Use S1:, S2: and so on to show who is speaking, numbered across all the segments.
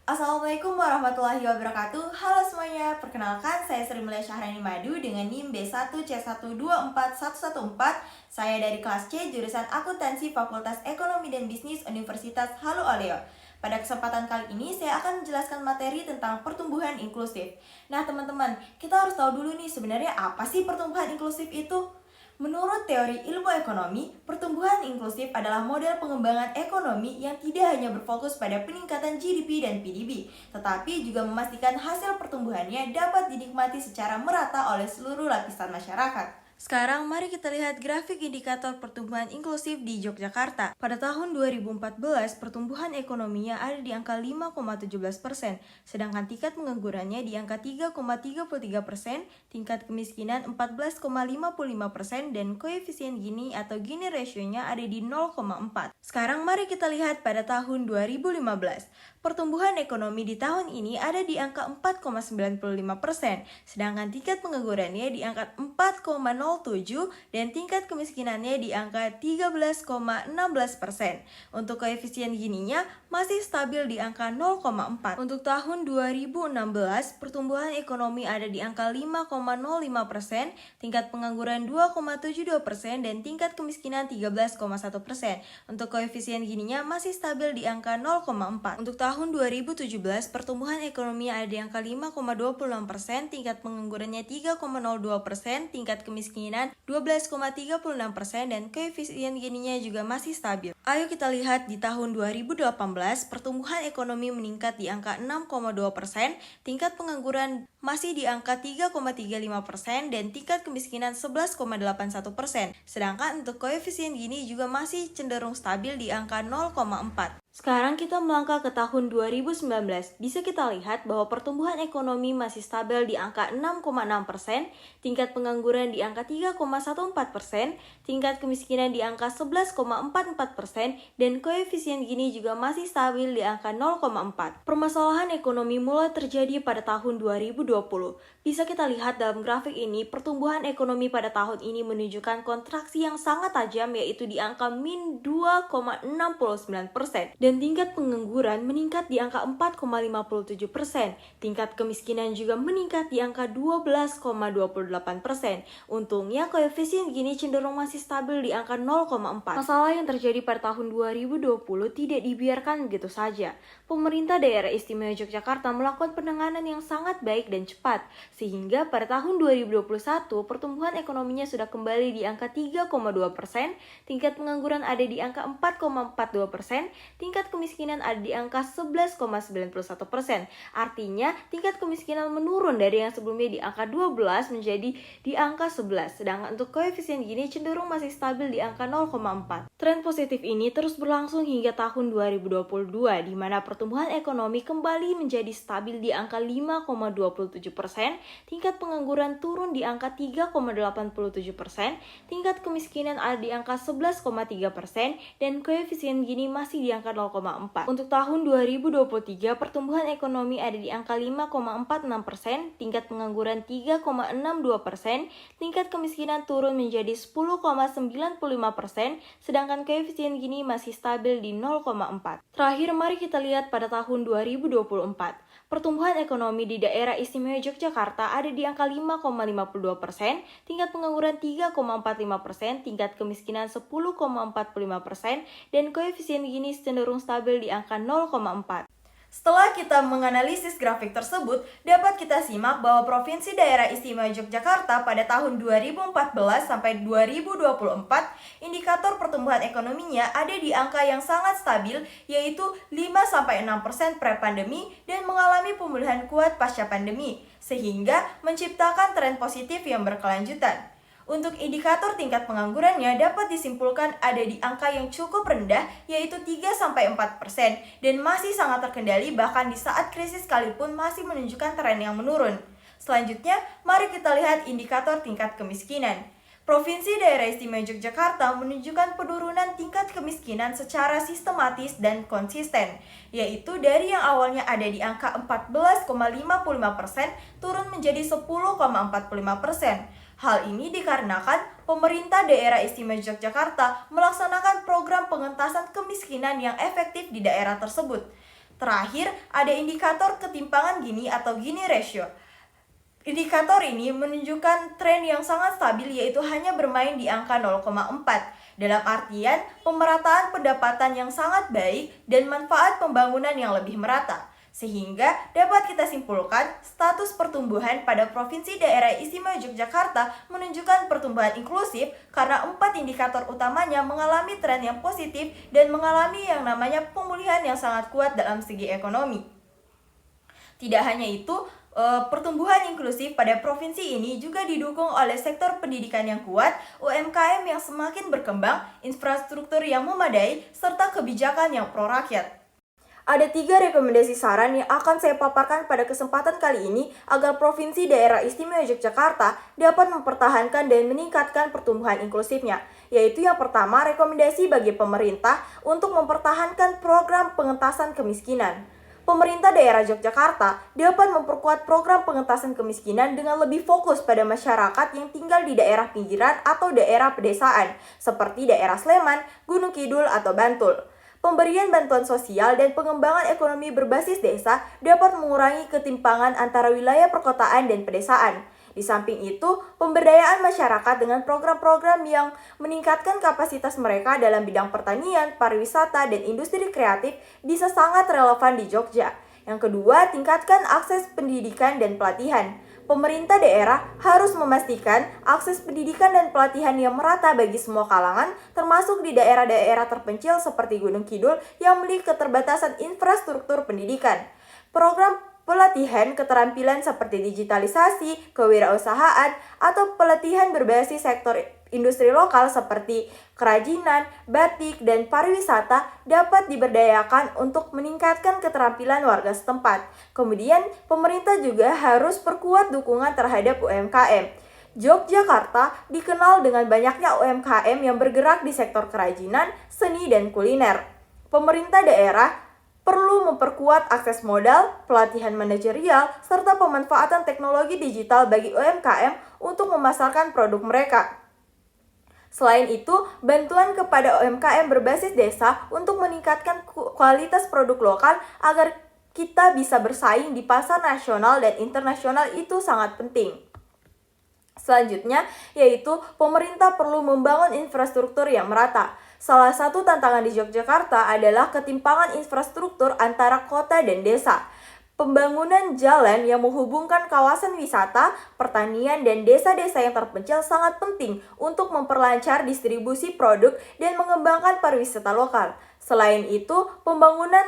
S1: Assalamualaikum warahmatullahi wabarakatuh. Halo semuanya, perkenalkan saya Sri Mulia Syahrani Madu dengan NIM B1C124114. Saya dari kelas C jurusan Akuntansi Fakultas Ekonomi dan Bisnis Universitas Halu Oleo. Pada kesempatan kali ini saya akan menjelaskan materi tentang pertumbuhan inklusif. Nah teman-teman, kita harus tahu dulu nih sebenarnya apa sih pertumbuhan inklusif itu? Menurut teori ilmu ekonomi, pertumbuhan inklusif adalah model pengembangan ekonomi yang tidak hanya berfokus pada peningkatan GDP dan PDB, tetapi juga memastikan hasil pertumbuhannya dapat dinikmati secara merata oleh seluruh lapisan masyarakat. Sekarang mari kita lihat grafik indikator pertumbuhan inklusif di Yogyakarta. Pada tahun 2014, pertumbuhan ekonominya ada di angka 5,17%, sedangkan tingkat penganggurannya di angka 3,33%, tingkat kemiskinan 14,55%, dan koefisien Gini atau Gini ratio-nya ada di 0,4. Sekarang mari kita lihat pada tahun 2015. Pertumbuhan ekonomi di tahun ini ada di angka 4,95%, sedangkan tingkat penganggurannya di angka 4,07 dan tingkat kemiskinannya di angka 13,16%. Untuk koefisien Gininya masih stabil di angka 0,4. Untuk tahun 2016, pertumbuhan ekonomi ada di angka 5,05%, tingkat pengangguran 2,72% dan tingkat kemiskinan 13,1%. Untuk koefisien Gininya masih stabil di angka 0,4. Untuk tahun 2017, pertumbuhan ekonomi ada di angka 5,26%, tingkat penganggurannya 3,02%, tingkat kemiskinan 12,36%, dan koefisien Gininya juga masih stabil. Ayo kita lihat di tahun 2018, pertumbuhan ekonomi meningkat di angka 6,2%, tingkat pengangguran masih di angka 3,35%, dan tingkat kemiskinan 11,81%. Sedangkan untuk koefisien Gini juga masih cenderung stabil di angka 0,4. Sekarang kita melangkah ke tahun 2019. Bisa kita lihat bahwa pertumbuhan ekonomi masih stabil di angka 6,6%, tingkat pengangguran di angka 3,14%, tingkat kemiskinan di angka 11,44%, dan koefisien Gini juga masih stabil di angka 0,4. Permasalahan ekonomi mulai terjadi pada tahun 2020. Bisa kita lihat dalam grafik ini, pertumbuhan ekonomi pada tahun ini menunjukkan kontraksi yang sangat tajam, yaitu di angka min 2,69%. Dan tingkat pengangguran meningkat di angka 4,57%. Tingkat kemiskinan juga meningkat di angka 12,28%. Untungnya koefisien Gini cenderung masih stabil di angka 0,4. Masalah yang terjadi pada tahun 2020 tidak dibiarkan begitu saja. Pemerintah Daerah Istimewa Yogyakarta melakukan penanganan yang sangat baik dan cepat, sehingga pada tahun 2021 pertumbuhan ekonominya sudah kembali di angka 3,2%, tingkat pengangguran ada di angka 4,42%, tingkat kemiskinan ada di angka 11,91%. Artinya, tingkat kemiskinan menurun dari yang sebelumnya di angka 12 menjadi di angka 11. Sedangkan untuk koefisien Gini cenderung masih stabil di angka 0,4. Tren positif ini terus berlangsung hingga tahun 2022, di mana pertumbuhan ekonomi kembali menjadi stabil di angka 5,27%, tingkat pengangguran turun di angka 3,87%, tingkat kemiskinan ada di angka 11,3%, dan koefisien Gini masih di angka 0,4. Untuk tahun 2023, pertumbuhan ekonomi ada di angka 5,46%, tingkat pengangguran 3,62%, tingkat kemiskinan turun menjadi 10,95%, sedangkan koefisien Gini masih stabil di 0,4. Terakhir, mari kita lihat pada tahun 2024. Pertumbuhan ekonomi di daerah istimewa Yogyakarta ada di angka 5,52%, tingkat pengangguran 3,45%, tingkat kemiskinan 10,45%, dan koefisien Gini cenderung stabil di angka 0,4. Setelah kita menganalisis grafik tersebut, dapat kita simak bahwa Provinsi Daerah Istimewa Yogyakarta pada tahun 2014 sampai 2024, indikator pertumbuhan ekonominya ada di angka yang sangat stabil, yaitu 5-6% pre-pandemi dan mengalami pemulihan kuat pasca pandemi, sehingga menciptakan tren positif yang berkelanjutan. Untuk indikator tingkat penganggurannya dapat disimpulkan ada di angka yang cukup rendah, yaitu 3-4%, dan masih sangat terkendali bahkan di saat krisis sekalipun masih menunjukkan tren yang menurun. Selanjutnya, mari kita lihat indikator tingkat kemiskinan. Provinsi Daerah Istimewa Yogyakarta menunjukkan penurunan tingkat kemiskinan secara sistematis dan konsisten, yaitu dari yang awalnya ada di angka 14,55% turun menjadi 10,45%. Hal ini dikarenakan pemerintah daerah istimewa Yogyakarta melaksanakan program pengentasan kemiskinan yang efektif di daerah tersebut. Terakhir, ada indikator ketimpangan Gini atau Gini ratio. Indikator ini menunjukkan tren yang sangat stabil, yaitu hanya bermain di angka 0,4. Dalam artian, pemerataan pendapatan yang sangat baik dan manfaat pembangunan yang lebih merata. Sehingga dapat kita simpulkan, status pertumbuhan pada Provinsi Daerah Istimewa Yogyakarta menunjukkan pertumbuhan inklusif karena 4 indikator utamanya mengalami tren yang positif dan mengalami yang namanya pemulihan yang sangat kuat dalam segi ekonomi. Tidak hanya itu, pertumbuhan inklusif pada provinsi ini juga didukung oleh sektor pendidikan yang kuat, UMKM yang semakin berkembang, infrastruktur yang memadai, serta kebijakan yang pro-rakyat. Ada 3 rekomendasi saran yang akan saya paparkan pada kesempatan kali ini agar Provinsi Daerah Istimewa Yogyakarta dapat mempertahankan dan meningkatkan pertumbuhan inklusifnya. Yaitu yang pertama, rekomendasi bagi pemerintah untuk mempertahankan program pengentasan kemiskinan. Pemerintah daerah Yogyakarta dapat memperkuat program pengentasan kemiskinan dengan lebih fokus pada masyarakat yang tinggal di daerah pinggiran atau daerah pedesaan, seperti daerah Sleman, Gunung Kidul, atau Bantul. Pemberian bantuan sosial dan pengembangan ekonomi berbasis desa dapat mengurangi ketimpangan antara wilayah perkotaan dan pedesaan. Di samping itu, pemberdayaan masyarakat dengan program-program yang meningkatkan kapasitas mereka dalam bidang pertanian, pariwisata, dan industri kreatif bisa sangat relevan di Jogja. Yang kedua, tingkatkan akses pendidikan dan pelatihan. Pemerintah daerah harus memastikan akses pendidikan dan pelatihan yang merata bagi semua kalangan, termasuk di daerah-daerah terpencil seperti Gunung Kidul yang memiliki keterbatasan infrastruktur pendidikan. Program pelatihan keterampilan seperti digitalisasi, kewirausahaan, atau pelatihan berbasis sektor industri lokal seperti kerajinan, batik, dan pariwisata dapat diberdayakan untuk meningkatkan keterampilan warga setempat. Kemudian, pemerintah juga harus perkuat dukungan terhadap UMKM. Yogyakarta dikenal dengan banyaknya UMKM yang bergerak di sektor kerajinan, seni, dan kuliner. Pemerintah daerah perlu memperkuat akses modal, pelatihan manajerial, serta pemanfaatan teknologi digital bagi UMKM untuk memasarkan produk mereka. Selain itu, bantuan kepada UMKM berbasis desa untuk meningkatkan kualitas produk lokal agar kita bisa bersaing di pasar nasional dan internasional itu sangat penting. Selanjutnya, yaitu pemerintah perlu membangun infrastruktur yang merata. Salah satu tantangan di Yogyakarta adalah ketimpangan infrastruktur antara kota dan desa. Pembangunan jalan yang menghubungkan kawasan wisata, pertanian, dan desa-desa yang terpencil sangat penting untuk memperlancar distribusi produk dan mengembangkan pariwisata lokal. Selain itu, pembangunan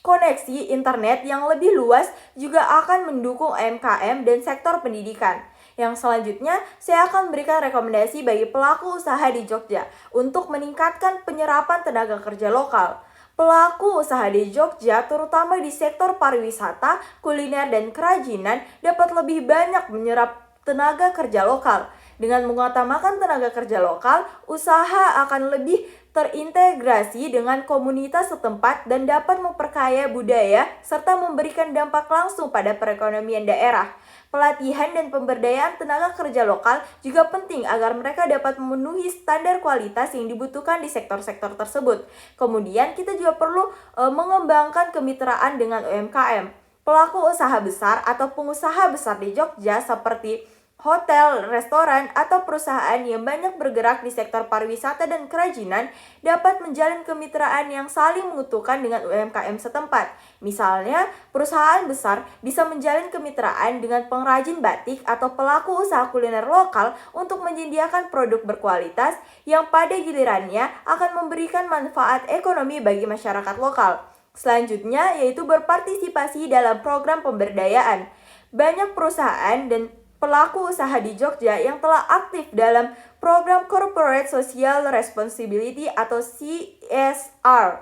S1: koneksi internet yang lebih luas juga akan mendukung UMKM dan sektor pendidikan. Yang selanjutnya, saya akan berikan rekomendasi bagi pelaku usaha di Jogja untuk meningkatkan penyerapan tenaga kerja lokal. Pelaku usaha di Jogja, terutama di sektor pariwisata, kuliner, dan kerajinan, dapat lebih banyak menyerap tenaga kerja lokal. Dengan mengutamakan tenaga kerja lokal, usaha akan lebih terintegrasi dengan komunitas setempat dan dapat memperkaya budaya serta memberikan dampak langsung pada perekonomian daerah. Pelatihan dan pemberdayaan tenaga kerja lokal juga penting agar mereka dapat memenuhi standar kualitas yang dibutuhkan di sektor-sektor tersebut. Kemudian kita juga perlu mengembangkan kemitraan dengan UMKM. Pelaku usaha besar atau pengusaha besar di Jogja seperti hotel, restoran, atau perusahaan yang banyak bergerak di sektor pariwisata dan kerajinan dapat menjalin kemitraan yang saling menguntungkan dengan UMKM setempat. Misalnya, perusahaan besar bisa menjalin kemitraan dengan pengrajin batik atau pelaku usaha kuliner lokal untuk menyediakan produk berkualitas yang pada gilirannya akan memberikan manfaat ekonomi bagi masyarakat lokal. Selanjutnya, yaitu berpartisipasi dalam program pemberdayaan. Banyak perusahaan dan pelaku usaha di Jogja yang telah aktif dalam program Corporate Social Responsibility atau CSR.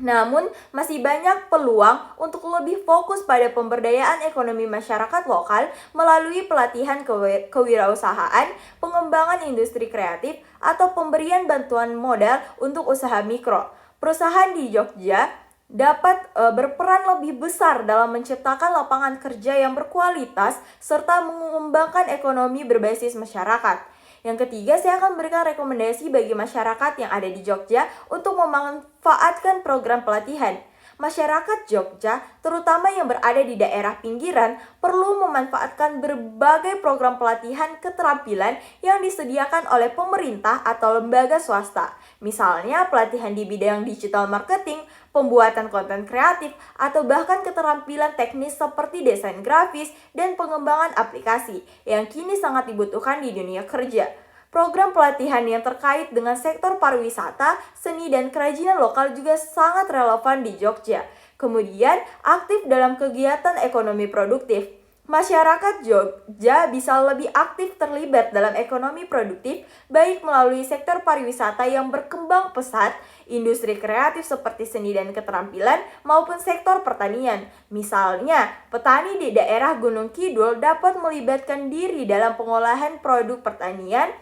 S1: Namun, masih banyak peluang untuk lebih fokus pada pemberdayaan ekonomi masyarakat lokal melalui pelatihan kewirausahaan, pengembangan industri kreatif, atau pemberian bantuan modal untuk usaha mikro. Perusahaan di Jogja dapat berperan lebih besar dalam menciptakan lapangan kerja yang berkualitas serta mengembangkan ekonomi berbasis masyarakat. Yang ketiga, saya akan berikan rekomendasi bagi masyarakat yang ada di Jogja untuk memanfaatkan program pelatihan. Masyarakat Jogja, terutama yang berada di daerah pinggiran, perlu memanfaatkan berbagai program pelatihan keterampilan yang disediakan oleh pemerintah atau lembaga swasta. Misalnya pelatihan di bidang digital marketing, pembuatan konten kreatif, atau bahkan keterampilan teknis seperti desain grafis dan pengembangan aplikasi yang kini sangat dibutuhkan di dunia kerja. Program pelatihan yang terkait dengan sektor pariwisata, seni, dan kerajinan lokal juga sangat relevan di Jogja. Kemudian, aktif dalam kegiatan ekonomi produktif. Masyarakat Jogja bisa lebih aktif terlibat dalam ekonomi produktif, baik melalui sektor pariwisata yang berkembang pesat, industri kreatif seperti seni dan keterampilan, maupun sektor pertanian. Misalnya, petani di daerah Gunung Kidul dapat melibatkan diri dalam pengolahan produk pertanian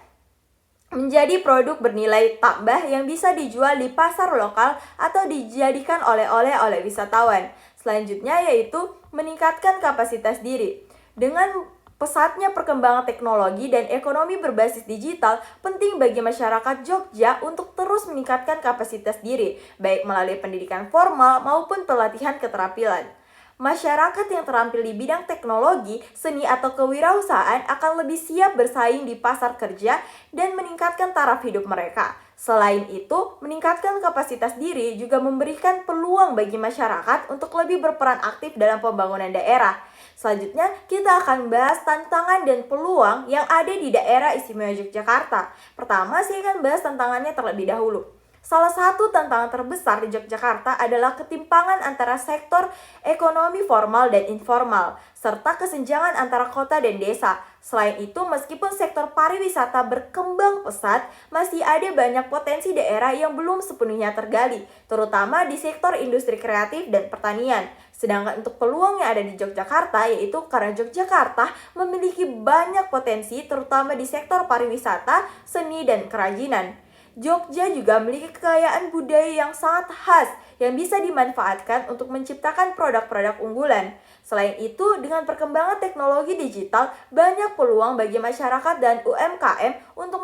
S1: menjadi produk bernilai tambah yang bisa dijual di pasar lokal atau dijadikan oleh-oleh oleh wisatawan. Selanjutnya yaitu meningkatkan kapasitas diri. Dengan pesatnya perkembangan teknologi dan ekonomi berbasis digital, penting bagi masyarakat Jogja untuk terus meningkatkan kapasitas diri, baik melalui pendidikan formal maupun pelatihan keterampilan. Masyarakat yang terampil di bidang teknologi, seni, atau kewirausahaan akan lebih siap bersaing di pasar kerja dan meningkatkan taraf hidup mereka. Selain itu, meningkatkan kapasitas diri juga memberikan peluang bagi masyarakat untuk lebih berperan aktif dalam pembangunan daerah. Selanjutnya, kita akan bahas tantangan dan peluang yang ada di daerah istimewa Yogyakarta. Pertama, saya akan bahas tantangannya terlebih dahulu. Salah satu tantangan terbesar di Yogyakarta adalah ketimpangan antara sektor ekonomi formal dan informal, serta kesenjangan antara kota dan desa. Selain itu, meskipun sektor pariwisata berkembang pesat, masih ada banyak potensi daerah yang belum sepenuhnya tergali, terutama di sektor industri kreatif dan pertanian. Sedangkan untuk peluang yang ada di Yogyakarta, yaitu karena Yogyakarta memiliki banyak potensi, terutama di sektor pariwisata, seni, dan kerajinan. Jogja juga memiliki kekayaan budaya yang sangat khas yang bisa dimanfaatkan untuk menciptakan produk-produk unggulan. Selain itu, dengan perkembangan teknologi digital, banyak peluang bagi masyarakat dan UMKM untuk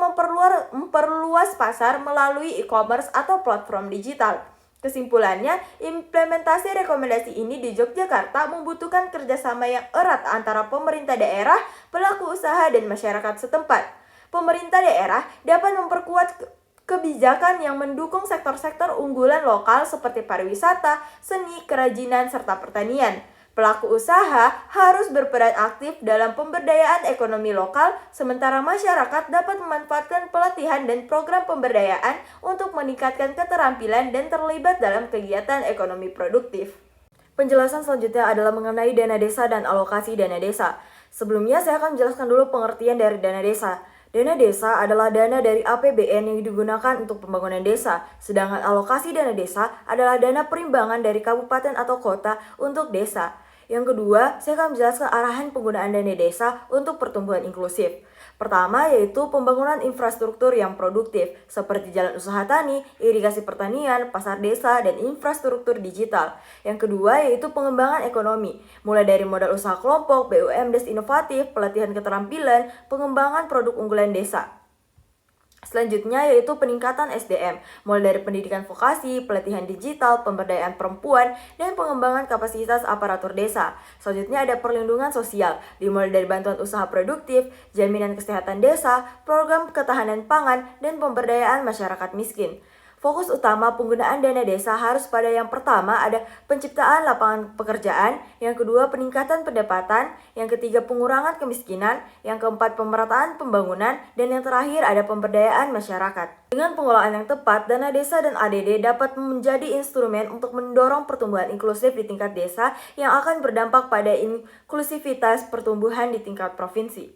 S1: memperluas pasar melalui e-commerce atau platform digital. Kesimpulannya, implementasi rekomendasi ini di Yogyakarta membutuhkan kerjasama yang erat antara pemerintah daerah, pelaku usaha, dan masyarakat setempat. Pemerintah daerah dapat memperkuat kebijakan yang mendukung sektor-sektor unggulan lokal seperti pariwisata, seni, kerajinan, serta pertanian. Pelaku usaha harus berperan aktif dalam pemberdayaan ekonomi lokal, sementara masyarakat dapat memanfaatkan pelatihan dan program pemberdayaan untuk meningkatkan keterampilan dan terlibat dalam kegiatan ekonomi produktif. Penjelasan selanjutnya adalah mengenai dana desa dan alokasi dana desa. Sebelumnya saya akan menjelaskan dulu pengertian dari dana desa. Dana desa adalah dana dari APBN yang digunakan untuk pembangunan desa, sedangkan alokasi dana desa adalah dana perimbangan dari kabupaten atau kota untuk desa. Yang kedua, saya akan menjelaskan arahan penggunaan dana desa untuk pertumbuhan inklusif. Pertama, yaitu pembangunan infrastruktur yang produktif, seperti jalan usaha tani, irigasi pertanian, pasar desa, dan infrastruktur digital. Yang kedua, yaitu pengembangan ekonomi, mulai dari modal usaha kelompok, BUMDes inovatif, pelatihan keterampilan, pengembangan produk unggulan desa. Selanjutnya yaitu peningkatan SDM, mulai dari pendidikan vokasi, pelatihan digital, pemberdayaan perempuan, dan pengembangan kapasitas aparatur desa. Selanjutnya ada perlindungan sosial, dimulai dari bantuan usaha produktif, jaminan kesehatan desa, program ketahanan pangan, dan pemberdayaan masyarakat miskin. Fokus utama penggunaan dana desa harus pada yang pertama ada penciptaan lapangan pekerjaan, yang kedua peningkatan pendapatan, yang ketiga pengurangan kemiskinan, yang keempat pemerataan pembangunan, dan yang terakhir ada pemberdayaan masyarakat. Dengan pengelolaan yang tepat, dana desa dan ADD dapat menjadi instrumen untuk mendorong pertumbuhan inklusif di tingkat desa yang akan berdampak pada inklusivitas pertumbuhan di tingkat provinsi.